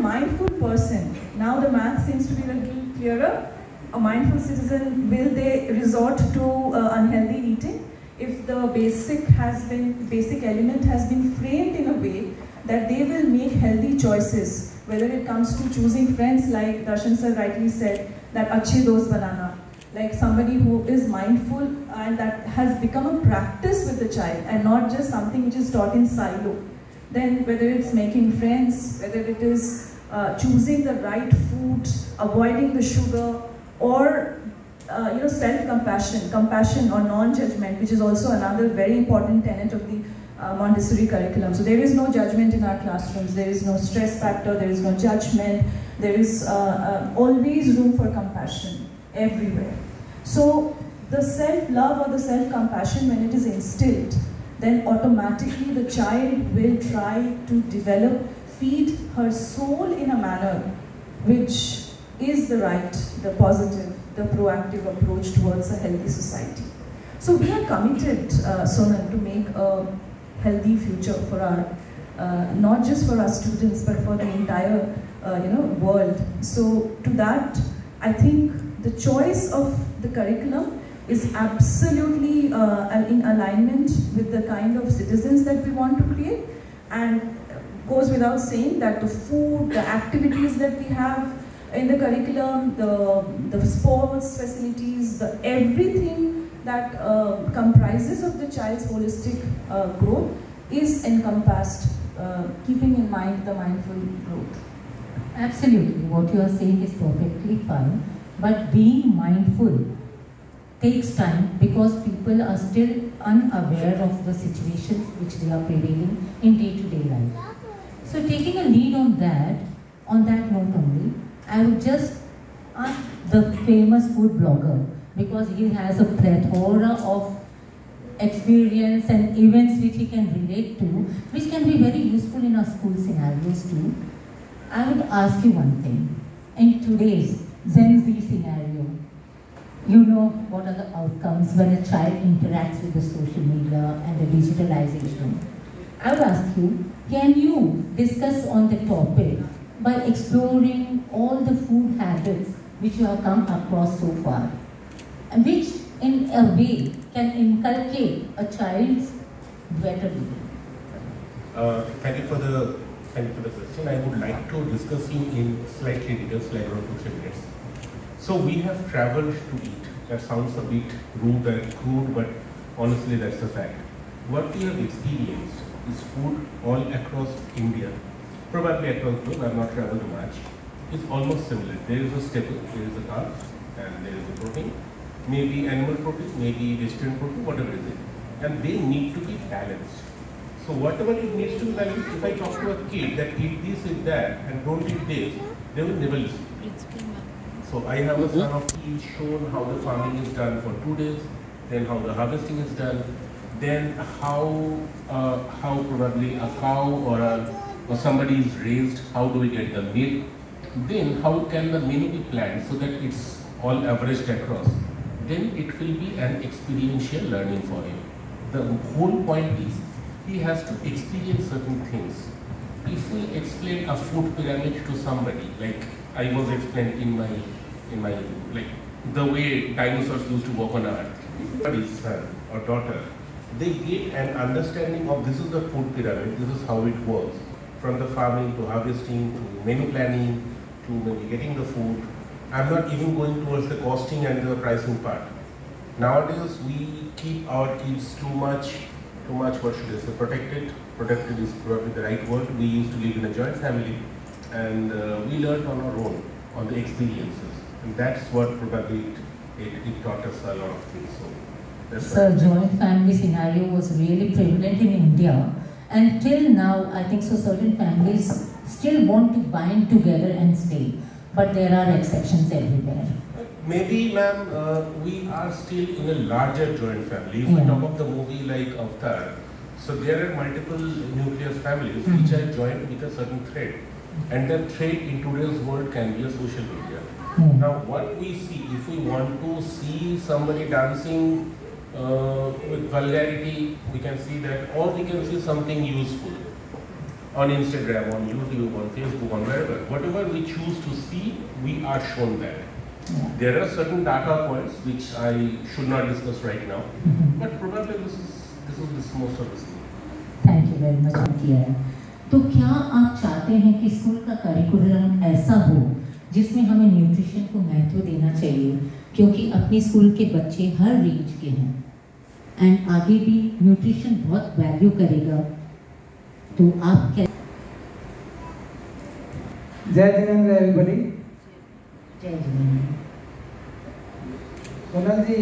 Mindful person, now the math seems to be a little clearer. A mindful citizen, will they resort to unhealthy eating if the basic element has been framed in a way that they will make healthy choices, whether it comes to choosing friends, like Darshan sir rightly said, that achhe dost banana, like somebody who is mindful and that has become a practice with the child and not just something which is taught in silo. Then whether it's making friends, whether it is choosing the right food, avoiding the sugar, or self-compassion, compassion or non-judgment, which is also another very important tenet of the Montessori curriculum. So there is no judgment in our classrooms, there is no stress factor, there is no judgment, there is always room for compassion everywhere. So the self-love or the self-compassion, when it is instilled, then automatically the child will try to develop, feed her soul in a manner which is the right, the positive, the proactive approach towards a healthy society. So we are committed, Sonal, to make a healthy future for our, not just for our students, but for the entire, world. So to that, I think the choice of the curriculum is absolutely in alignment with the kind of citizens that we want to create, and goes without saying that the food, the activities that we have in the curriculum, the sports facilities, everything that comprises of the child's holistic growth is encompassed, keeping in mind the mindful growth. Absolutely, what you are saying is perfectly fine, but being mindful takes time because people are still unaware of the situations which they are prevailing in day-to-day life. So taking a lead on that note only, I would just ask the famous food blogger, because he has a plethora of experience and events which he can relate to, which can be very useful in our school scenarios too. I would ask you one thing. In today's Gen Z scenario, you know what are the outcomes when a child interacts with the social media and the digitalization. I would ask you, can you discuss on the topic by exploring all the food habits which you have come across so far, and which in a way can inculcate a child's better living? Thank you for the question. I would like to discuss in slightly details, like around 2-3 minutes. So we have traveled to eat. That sounds a bit rude and crude, but honestly that's a fact. What we have experienced is food all across India, probably across the globe. I have not traveled much. It's almost similar. There is a staple, there is a carb, and there is a protein. Maybe animal protein, maybe vegetarian protein, whatever it is. And they need to be balanced. So whatever it needs to be balanced, if I talk to a kid that eat this, eat that, and don't eat this, they will never listen. So I have a son of tea shown how the farming is done for 2 days, then how the harvesting is done, then how probably a cow or somebody is raised, how do we get the milk, then how can the menu be planned so that it's all averaged across. Then it will be an experiential learning for him. The whole point is he has to experience certain things. If we explain a food pyramid to somebody, like I was explaining in my like the way dinosaurs used to walk on Earth, somebody's son or daughter, they get an understanding of this is the food pyramid, this is how it works, from the farming to harvesting to menu planning to maybe getting the food. I'm not even going towards the costing and the pricing part. Nowadays we keep our kids too much, what should I say, protected. Protected is probably the right word. We used to live in a joint family, and we learned on our own, on the experiences. And that's what probably it taught us a lot of things. So joint family scenario was really prevalent in India, and till now I think so certain families still want to bind together and stay, but there are exceptions everywhere. Maybe, ma'am, we are still in a larger joint family. If we talk of the movie like Avatar, so there are multiple nuclear families which are joined with a certain thread. And that thread in today's world can be a social media. Now what we see, if we want to see somebody dancing with vulgarity, we can see that, or we can see something useful. on Instagram, on YouTube, on Facebook, on wherever. Whatever we choose to see, we are shown that. Yeah. There are certain data points which I should not discuss right now, but probably this is most of this thing. Thank you very much किया है। तो क्या आप चाहते हैं कि school का curriculum ऐसा हो जिसमें हमें न्यूट्रिशन को महत्व देना चाहिए, क्योंकि अपनी स्कूल के बच्चे हर रेंज के हैं एंड आगे भी न्यूट्रिशन बहुत वैल्यू करेगा, तो आप क्या? जय जिनेंद्र एवरीबॉडी। जय जिनेंद्र। सोनल जी,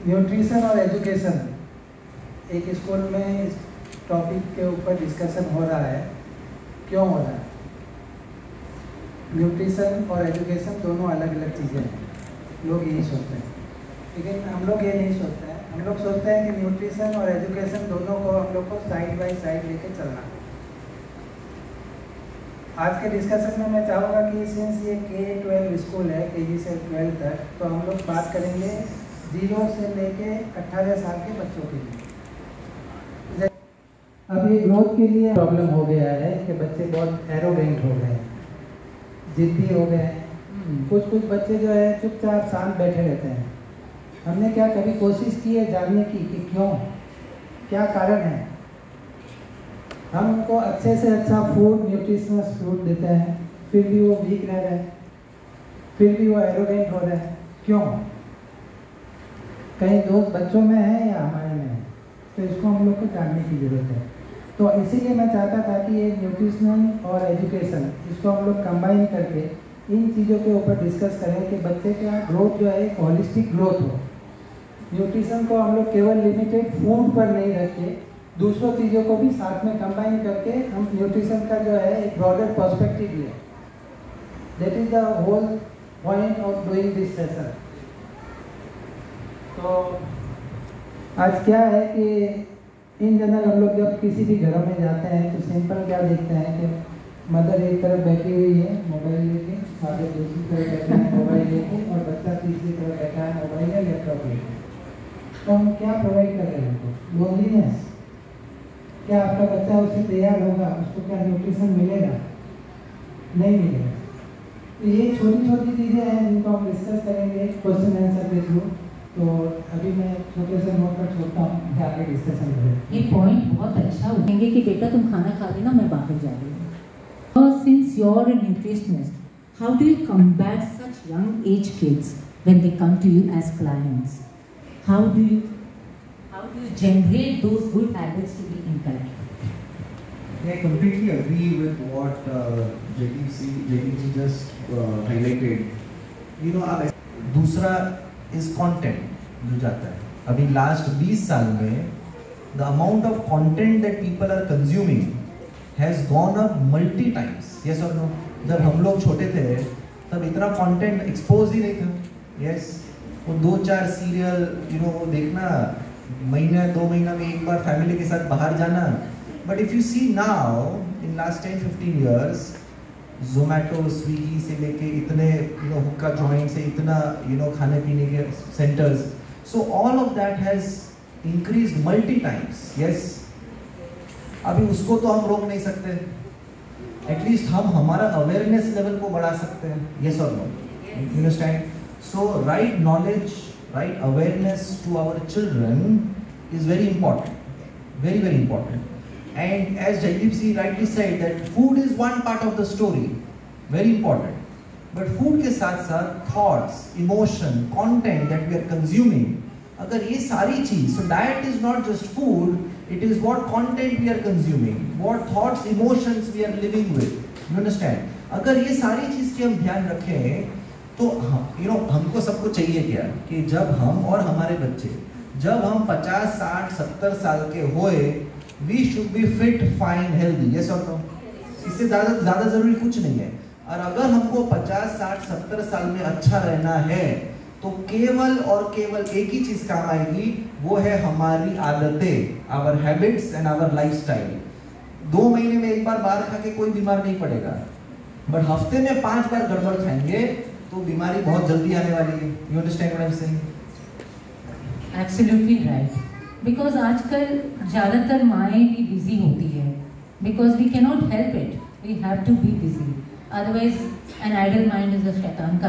न्यूट्रिशन और एजुकेशन एक स्कूल में इस टॉपिक के ऊपर डिस्कशन हो रहा है, क्यों हो रहा है? न्यूट्रिशन और एजुकेशन दोनों अलग अलग चीज़ें हैं, लोग यही सोचते हैं, लेकिन हम लोग ये नहीं सोचते हैं। हम लोग सोचते हैं कि न्यूट्रिशन और एजुकेशन दोनों को हम लोग को साइड बाय साइड लेके चलना। आज के डिस्कशन में मैं चाहूँगा कि सिंस ये K-12 स्कूल है, KG से 12 तक, तो हम लोग बात करेंगे 0 से लेके 18 साल के बच्चों के लिए। अभी ग्रोथ के लिए प्रॉब्लम हो गया है कि बच्चे बहुत एरोगेंट हो गए हैं, जिद्दी हो गए हैं। कुछ बच्चे जो है चुपचाप शांत बैठे रहते हैं। हमने क्या कभी कोशिश की है जानने की कि क्यों, क्या कारण है? हम उनको अच्छे से अच्छा फूड, न्यूट्रिशनस फूड देते हैं, फिर भी वो वीक रह रहे हैं, फिर भी वो एरोगेंट हो रहे हैं, क्यों? कहीं दोष बच्चों में है या हमारे में है? तो इसको हम लोग को जानने की ज़रूरत है। तो इसीलिए मैं चाहता था कि ये न्यूट्रिशन और एजुकेशन, इसको हम लोग कंबाइन करके इन चीज़ों के ऊपर डिस्कस करें कि बच्चे का ग्रोथ जो है एक हॉलिस्टिक ग्रोथ हो। न्यूट्रिशन को हम लोग केवल लिमिटेड फूड पर नहीं रख के दूसरों चीज़ों को भी साथ में कंबाइन करके हम न्यूट्रिशन का जो है एक ब्रॉडर पर्सपेक्टिव लें। That is the whole point of doing this session. तो आज क्या है कि इन जनरल हम लोग जब किसी भी घरों में जाते हैं तो सिंपल क्या देखते हैं कि मदर एक तरफ बैठी हुई है मोबाइल लेके, फादर दूसरी तरफ बैठा है मोबाइल लेके, और बच्चा तीसरी तरफ बैठा है मोबाइल या लैपटॉप लेके। तो हम क्या प्रोवाइड कर रहे हैं उनको? लोनलीनेस। क्या आपका बच्चा उससे तैयार होगा? उसको क्या न्यूट्रिशन मिलेगा? नहीं मिलेगा। तो ये छोटी छोटी चीज़ें हैं जिनको हम डिस्कस करेंगे क्वेश्चन आंसर के थ्रू। तो अभी मैं छोटे से नोट पर छोड़ता हूँ, आगे डिस्कशन करें। ये पॉइंट बहुत अच्छा उठेंगे कि बेटा तुम खाना खा लेना, मैं बाहर जा रही हूँ। और since you are a nutritionist, how do you combat such young age kids when they come to you as clients? How do you generate those good habits to be inculcated? I completely agree with what JTC just highlighted. You know, अब दूसरा is content जो जाता है। अभी last 20 साल में the amount of content that people are consuming has gone up multi times. Yes or no? जब हम लोग छोटे थे तब इतना content expose ही नहीं था। Yes, वो 2-4 सीरियल वो देखना, महीना 2 महीना में एक बार फैमिली के साथ बाहर जाना। But if you see now in last 10-15 years, Zomato, Swiggy से लेके इतने हुक्का जॉइंट से इतना खाने पीने के centres, so all of that has increased multi times. Yes, अभी उसको तो हम रोक नहीं सकते, एटलीस्ट हम हमारा अवेयरनेस लेवल को बढ़ा सकते हैं। यस और no? You understand? So right knowledge, right awareness to our children is very important, very very important. And as Jaideep Ji rightly said that food is one part of the story, very important, but food के साथ साथ thoughts, emotion, content that we are consuming, अगर ये सारी चीज, so diet is not just food, it is what content we are consuming, what thoughts, emotions we are living with. You understand? अगर ये सारी चीज की हम ध्यान रखें तो हमको सबको चाहिए क्या कि जब हम और हमारे बच्चे, जब हम 50, 60, 70 साल के होए, we should be fit, fine, healthy. Yes और नो? इससे ज़्यादा ज़रूरी कुछ नहीं है। और अगर हमको 50, 60, 70 साल में अच्छा रहना है तो केवल और केवल एक ही चीज़ काम आएगी, वो है हमारी आदतें, our habits and our lifestyle. 2 महीने में एक बार बाहर खा के कोई बीमार नहीं पड़ेगा, बट हफ्ते में 5 बार गड़बड़ खाएंगे तो बीमारी बहुत जल्दी आने वाली है। You understand what I am saying? Absolutely right. Because आजकल ज़्यादातर माएँ भी बिजी होती है, because we cannot help it. We have to be busy. Otherwise, an idle mind is a shaitan ka